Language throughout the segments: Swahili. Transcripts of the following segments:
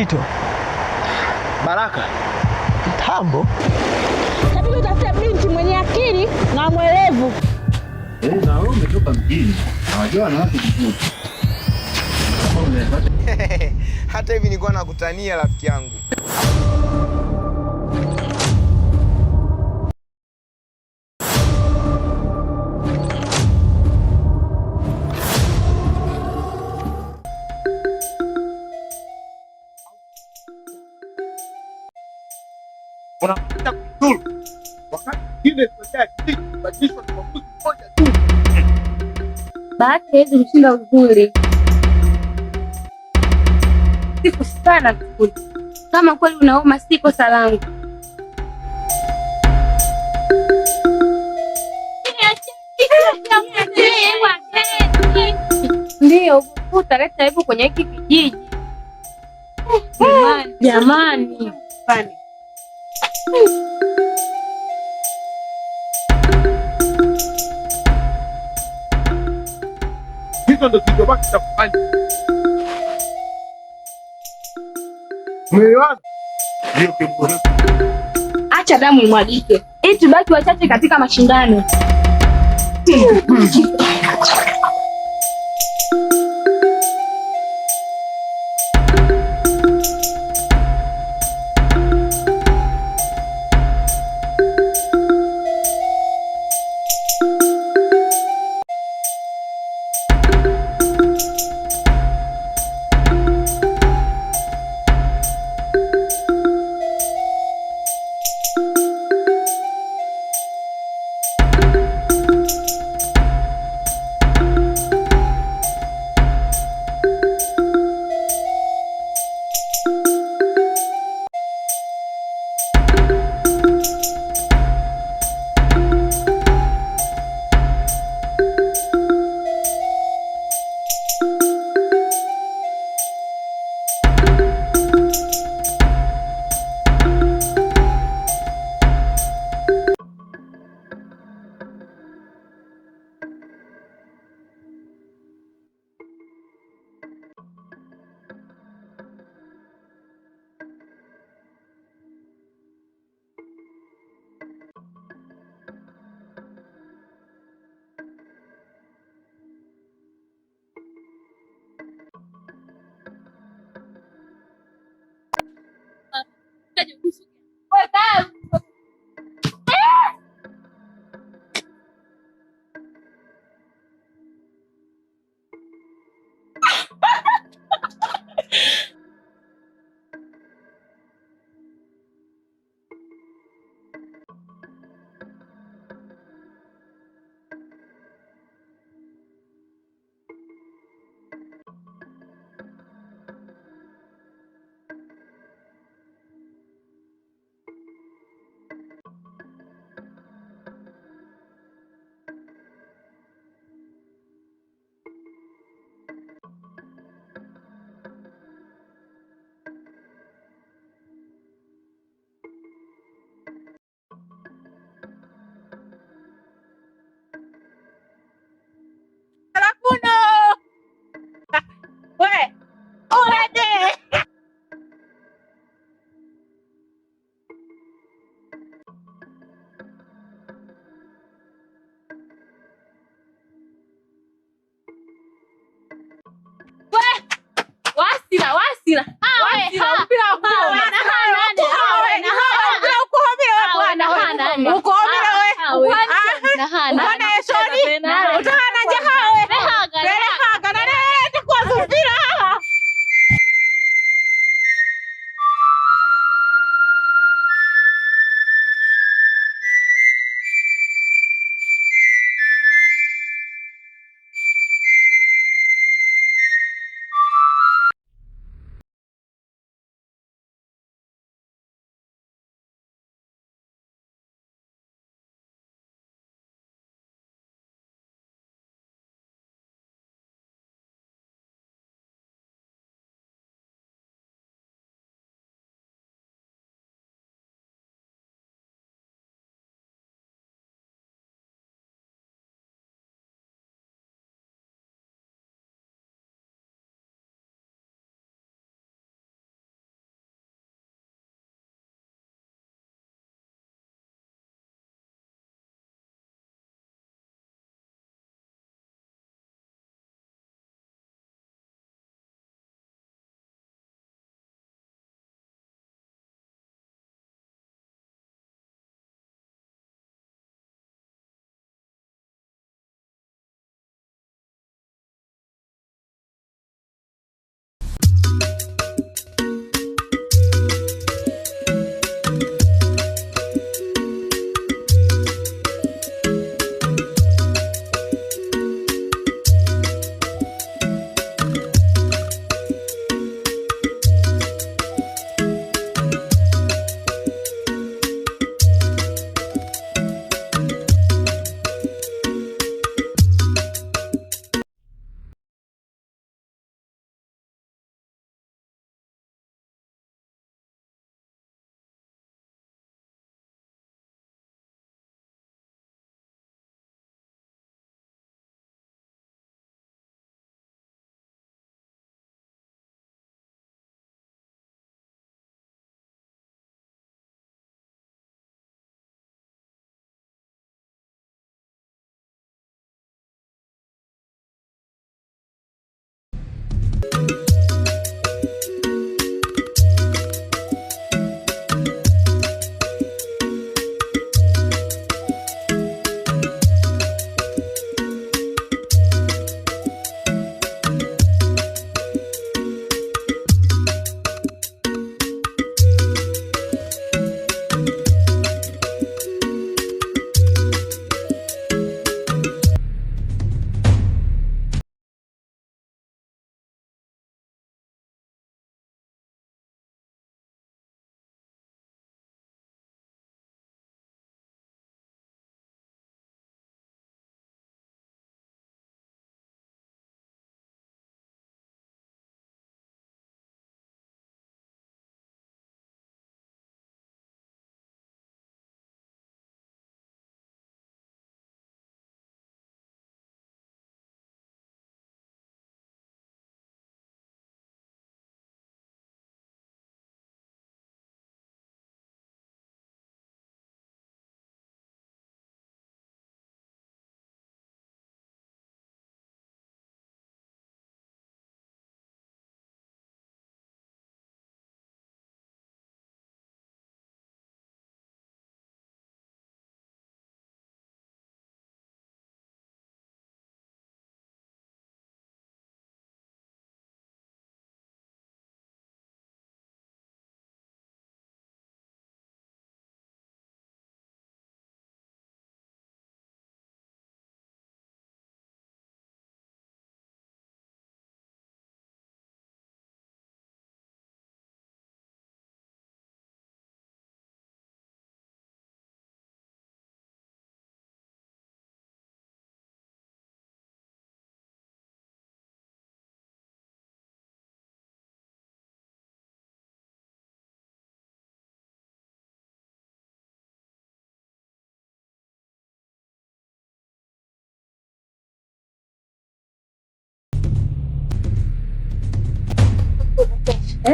Kito. Baraka. Mtambo. Kabidi utafute binti mwenye akili na mwelevu. Na wewe umetoka mjini. Unajua na watu vizuri. Hata hivi nilikuwa nakutania rafiki yangu. Unapita kuzuru. Wakati kile kubadilishwa kwa mtu mmoja tu. Bahati hizi mshinda uzuri. Siku sana kukuli. Kama kweli unauma si kosa langu. Ndio, utaleta aibu kwenye hiki kijiji. Jamani. Hizo ndo zilizobaki za kufanya. Umeelewana? Ndio kiongozi. Acha damu imwagike. Ili tubaki wachache katika mashindano.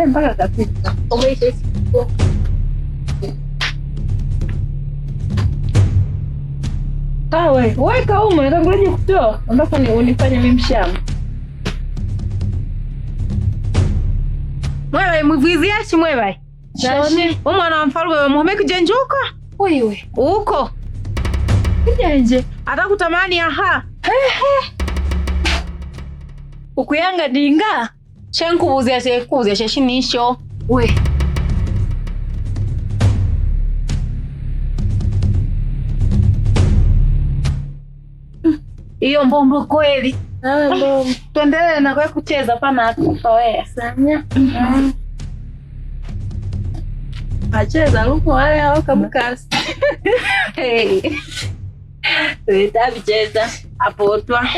Mpaka kapita. Umeisha siku. Kawe, weka huko natangulia kutoa. Ambapo ni unifanye mimi mshamba. Mwewe mwiviziashi mwewe. Shashi. Umwana wa mfalme wa Mohamed kujenjuka? Wewe. Uko. Kijenje. Atakutamani aha. Ukuyanga dinga. Shenkubuzia shekuzia sheshinisho. We. Iyo mbombo kweli. Mbombo. Tuendelee na kwa kucheza pana akufawea. Sanya. Acheza luko wale hawaka mkasi. Hey. Tuita bicheza. Apotwa.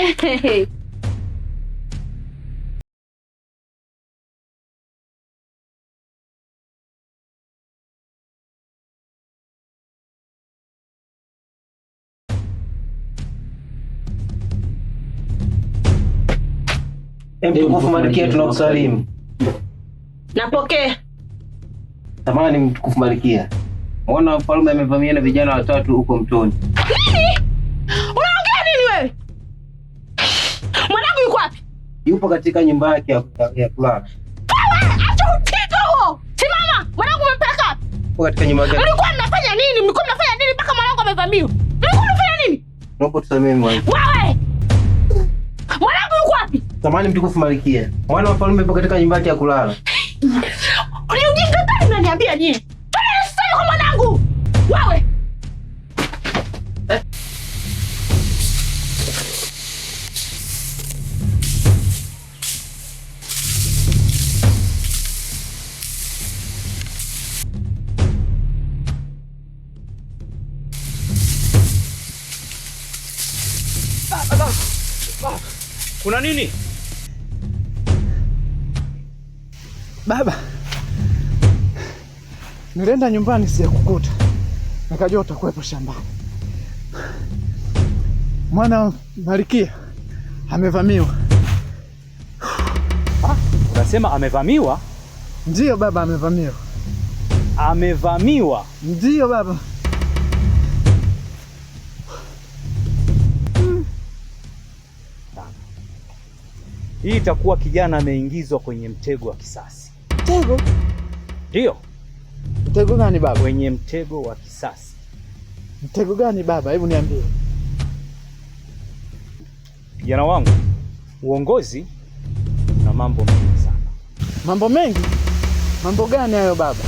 Mtukufu Malkia tunakusalimu. Napokea. Tamani mtukufu Malkia. Mwana mfalme amevamia na vijana watatu huko mtoni. Nini? Unaongea nini wewe? Mwanangu yuko wapi? Yupo katika nyumba yake ya kulala. Acha utito huo. Simama, mwanangu umempeleka wapi? Yupo katika nyumba yake. Mlikuwa mnafanya nini? Mlikuwa mnafanya nini mpaka mwanangu amevamiwa? Mlikuwa mnafanya nini? Naomba tusamee mwanangu. Wewe! Mwanangu yuko wapi? Tamani mtukufu Malkia. Mwana mfalme yupo katika nyumba yake ya kulala. Ni ujinga gani unaniambia nini? Twende sasa kwa mwanangu. Wewe! Kuna nini? Baba, nilienda nyumbani sijakukuta, nikajua utakuwepo shambani. Mwana Malkia amevamiwa. Unasema amevamiwa? Ndiyo baba, amevamiwa. Amevamiwa? Ndiyo baba. Hii itakuwa kijana ameingizwa kwenye mtego wa kisasi. Mtego? Ndio. Mtego gani baba? Kwenye mtego wa kisasi. Mtego gani baba? Hebu niambie. Kijana wangu, uongozi na mambo mengi sana. Mambo mengi? Mambo gani hayo baba?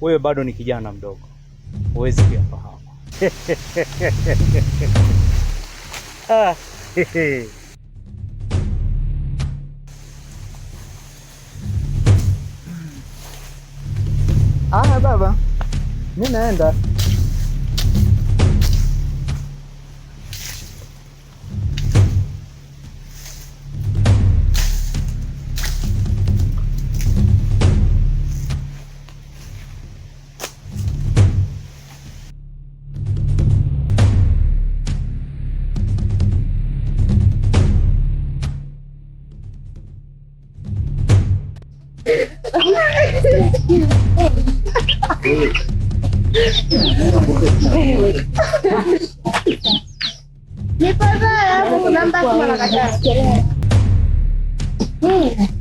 Wewe bado ni kijana mdogo, huwezi kuyafahamu. Baba, mimi naenda.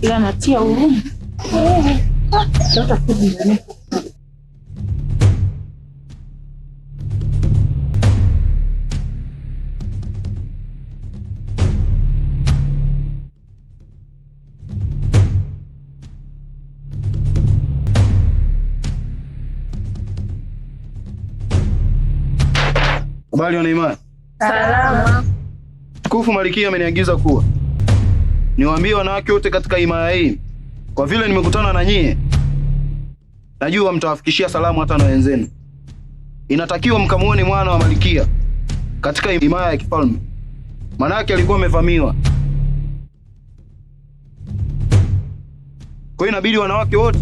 Ila natia huruma. Habari wana imani? Salama. Mtukufu Malkia ameniagiza kuwa niwaambie wanawake wote katika himaya hii, kwa vile nimekutana na nyie, najua mtawafikishia salamu hata na wenzenu. Inatakiwa mkamuone mwana wa Malkia katika himaya ya kifalme, manake alikuwa amevamiwa. Kwa hiyo inabidi wanawake wote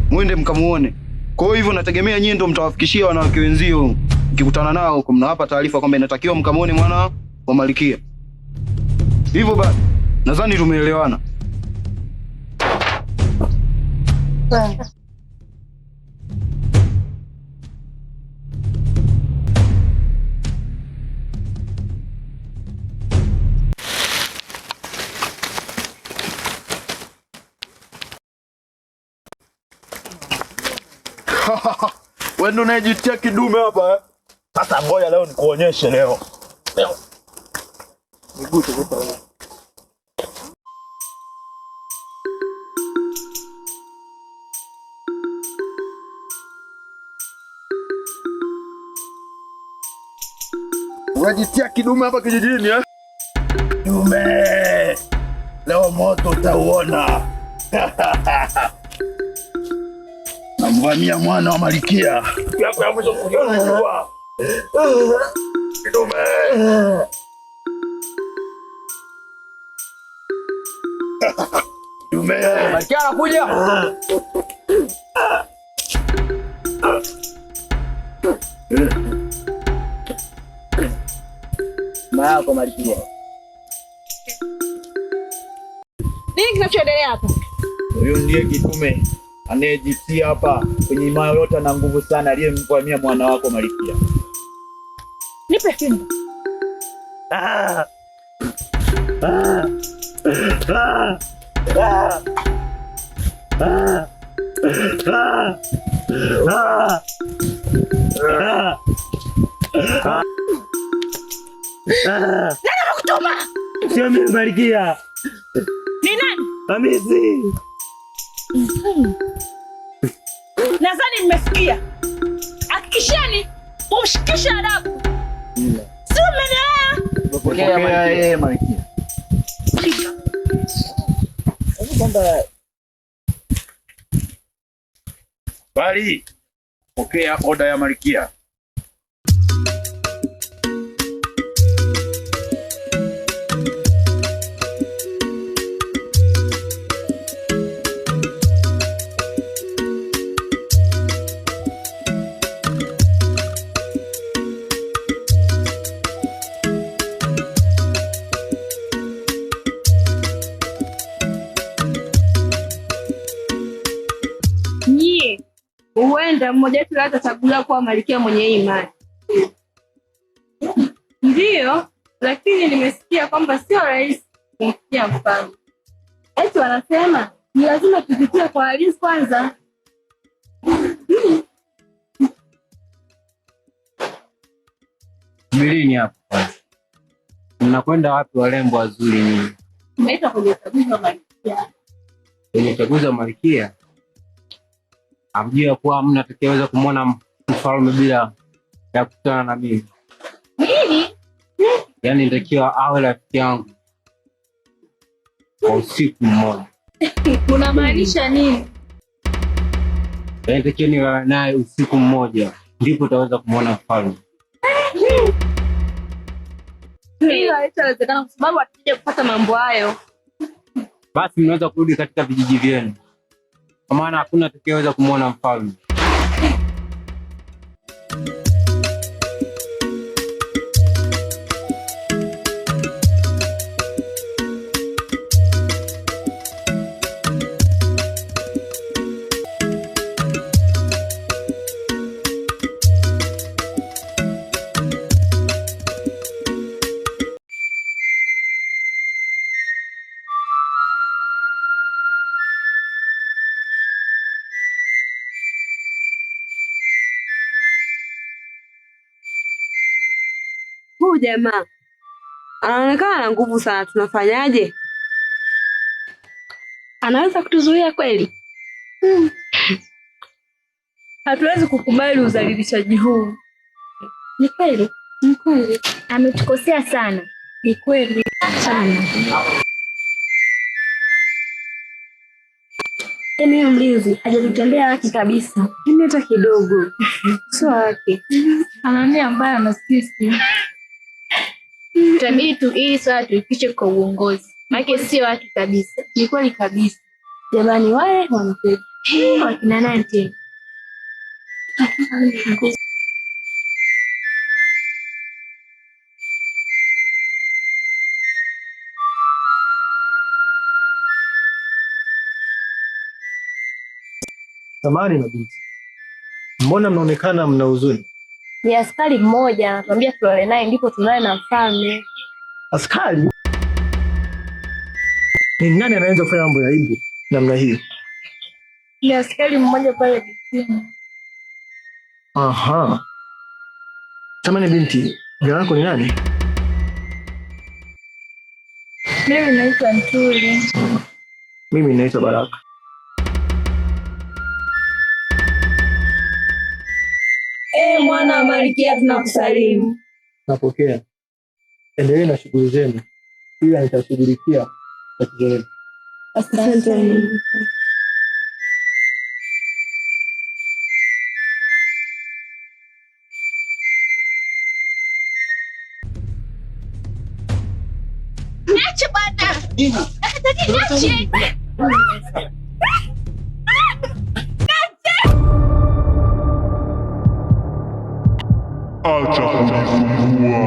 mwende mkamuone. Kwa hivyo nategemea nyie ndio mtawafikishia wanawake wenzio, mkikutana nao huko mnawapa taarifa kwamba inatakiwa mkamuone mwana wa Malkia. Hivyo basi nadhani tumeelewana. Wewe ndo unajitia kidume hapa eh? Sasa ngoja leo nikuonyeshe leo. Nigute kwa wewe. Unajitia kidume hapa kijijini eh? Dume. Leo moto utauona. Namvamia mwana wa Malikia. Yako ya mwisho kujua. Kidume. Kidume. Malikia anakuja. Mayako Malikia. Nini kinachoendelea hapa? Huyo ndiye kidume anayejitia hapa kwenye himaya yote na nguvu sana, aliyemvamia mwana wako Malikia. Nipe fimbo. Nani amekutuma? Sio mimi Malikia. Ni nani? Hamisi. Nadhani nimesikia. Hakikisheni umshikishe adabu. Sio mmenielewa? Pokea yeye Malikia. Bali pokea oda ya Malikia. Huenda mmoja wetu atachaguliwa kuwa Malikia mwenye imani. Ndiyo, lakini nimesikia kwamba sio rahisi kumfikia mfalme. Eti wanasema ni lazima tupitie kwa Halisi kwanza. Milini hapo kwanza. Mnakwenda wapi warembo wazuri nyinyi? Tumeita kwenye uchaguzi wa Malikia. Kwenye uchaguzi wa Malikia? Hamjui kuwa hamna atakayeweza kumwona mfalme bila ya kukutana na mimi. Nini? Yaani nitakiwa awe rafiki yangu kwa usiku mmoja. Unamaanisha nini? Yaani nitakiwa niwe naye usiku mmoja ndipo utaweza kumwona mfalme. Hilo halitawezekana kwa sababu hatuja kupata mambo hayo. Basi mnaweza kurudi katika vijiji vyenu. Kwa maana hakuna atakayeweza kumwona mfalme. Huyu jamaa anaonekana na nguvu sana, tunafanyaje? Anaweza kutuzuia kweli? Hatuwezi kukubali udhalilishaji huu. Ni kweli? Ni kweli. Ametukosea sana. Ni kweli sana. Yaani mlinzi hajatutendea haki kabisa. Mimi hata kidogo. Sio haki. Anania mbaya na sisi. Tutabidi tu ili swala tuifiche kwa uongozi. Maana sio haki kabisa. Ni kweli kabisa. Jamani wale wanapenda. Wakina nani tena? Samahani mabinti, mbona mnaonekana mna huzuni? Ni askari mmoja anatuambia tulale naye ndipo tulale na mfalme. Askari? Ni nani anaweza kufanya mambo ya aibu namna hiyo? Ni askari mmoja pale kitini. Aha. Samahani binti, jina lako ni nani? Mimi naitwa Ntuli. Mimi naitwa Baraka. Mwana wa Malkia tunakusalimu. Napokea. Endelee na shughuli zenu, ila nitashughulikia tatizo lenu. Asante. Niache bwana. Niache. Acha kujisumbua.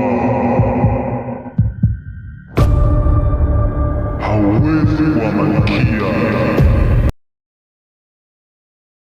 Hauwezi kuwa malkia.